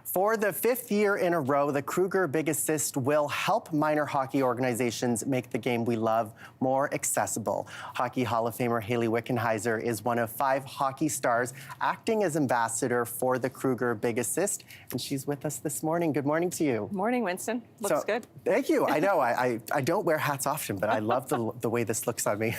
For the 5th year in a row, the Kruger Big Assist will help minor hockey organizations make the game we love more accessible. Hockey Hall of Famer Hayley Wickenheiser is one of 5 hockey stars acting as ambassador for the Kruger Big Assist, and she's with us this morning. Good morning to you. Morning, Winston. Looks good. Thank you. I know I don't wear hats often, but I love the way this looks on me.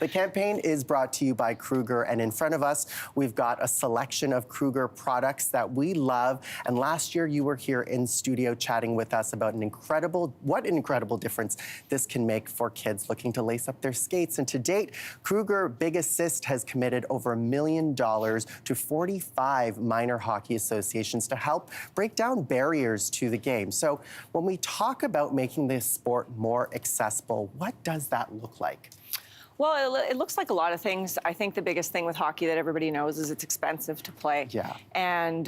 The campaign is brought to you by Kruger, and in front of us, we've got a selection of Kruger products that we love. And last year, you were here in studio chatting with us about what an incredible difference this can make for kids looking to lace up their skates. And to date, Kruger Big Assist has committed over $1 million to 45 minor hockey associations to help break down barriers to the game. So when we talk about making this sport more accessible, what does that look like? Well, it looks like a lot of things. I think the biggest thing with hockey that everybody knows is it's expensive to play. Yeah. And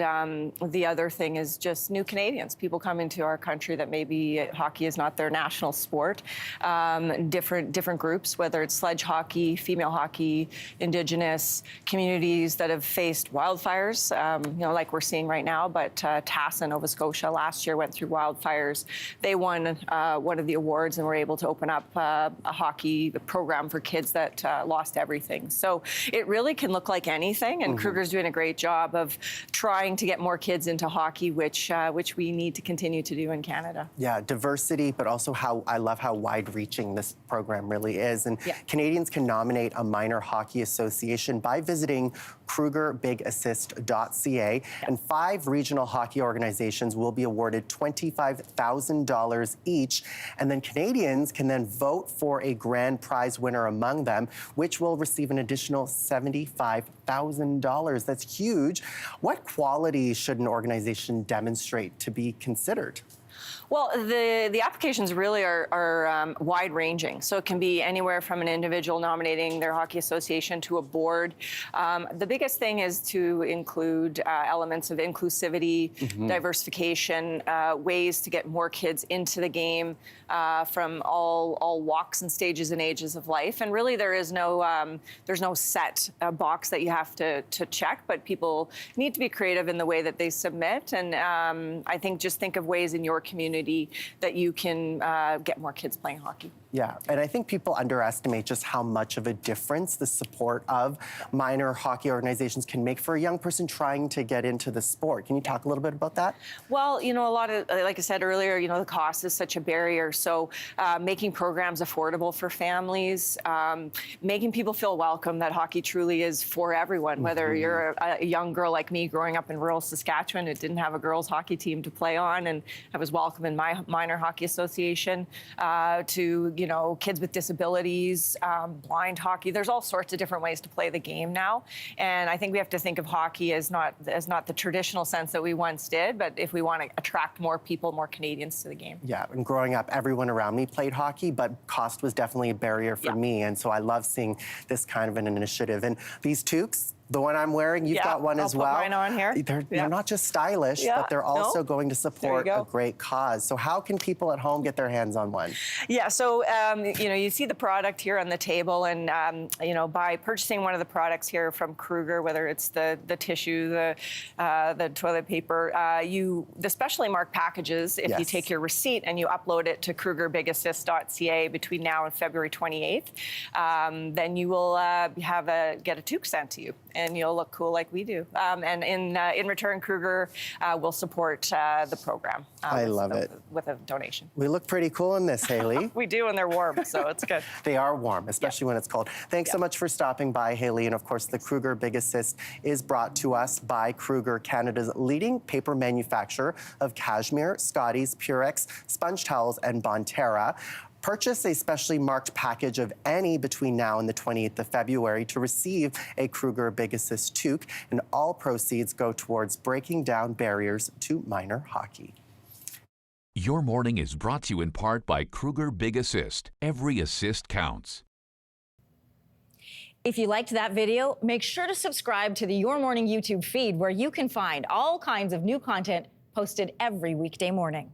the other thing is just new Canadians. People come into our country that maybe hockey is not their national sport. Different groups, whether it's sledge hockey, female hockey, Indigenous communities that have faced wildfires, like we're seeing right now. But Tassa, Nova Scotia, last year went through wildfires. They won one of the awards and were able to open up a hockey program for kids that lost everything. So it really can look like anything, and Kruger's doing a great job of trying to get more kids into hockey, which we need to continue to do in Canada. Yeah, diversity, but also I love how wide-reaching this program really is. And Canadians can nominate a minor hockey association by visiting KrugerBigAssist.ca, and 5 regional hockey organizations will be awarded $25,000 each, and then Canadians can then vote for a grand prize winner among them, which will receive an additional $75,000. That's huge. What qualities should an organization demonstrate to be considered? Well, the applications really are wide-ranging. So it can be anywhere from an individual nominating their hockey association to a board. The biggest thing is to include elements of inclusivity, diversification, ways to get more kids into the game from all walks and stages and ages of life. And really, there's no set box that you have to check, but people need to be creative in the way that they submit. And I think just think of ways in your community that you can get more kids playing hockey. Yeah, and I think people underestimate just how much of a difference the support of minor hockey organizations can make for a young person trying to get into the sport. Can you talk a little bit about that? Well, a lot of, like I said earlier, the cost is such a barrier. So making programs affordable for families, making people feel welcome, that hockey truly is for everyone, whether you're a young girl like me growing up in rural Saskatchewan who didn't have a girls' hockey team to play on, and I was welcome in my minor hockey association, to kids with disabilities, blind hockey. There's all sorts of different ways to play the game now. And I think we have to think of hockey as not the traditional sense that we once did, but if we want to attract more people, more Canadians to the game. Yeah, and growing up, everyone around me played hockey, but cost was definitely a barrier for me. And so I love seeing this kind of an initiative. And these toques, the one I'm wearing, you've got one as well. I'll put mine on here. They're not just stylish, but they're also going to support a great cause. So how can people at home get their hands on one? Yeah, so you see the product here on the table, and by purchasing one of the products here from Kruger, whether it's the tissue, the toilet paper, the specially marked packages, if you take your receipt and you upload it to KrugerBigAssist.ca between now and February 28th, then you will get a toque sent to you, and you'll look cool like we do. And in return, Kruger will support the program. I love it. With a donation. We look pretty cool in this, Hayley. We do, and they're warm, so it's good. They are warm, especially when it's cold. Thanks so much for stopping by, Hayley. And of course, the Kruger Big Assist is brought to us by Kruger, Canada's leading paper manufacturer of cashmere, Scotties, Purex, sponge towels, and Bonterra. Purchase a specially marked package of any between now and the 28th of February to receive a Kruger Big Assist toque, and all proceeds go towards breaking down barriers to minor hockey. Your morning is brought to you in part by Kruger Big Assist. Every assist counts. If you liked that video, make sure to subscribe to the Your Morning YouTube feed, where you can find all kinds of new content posted every weekday morning.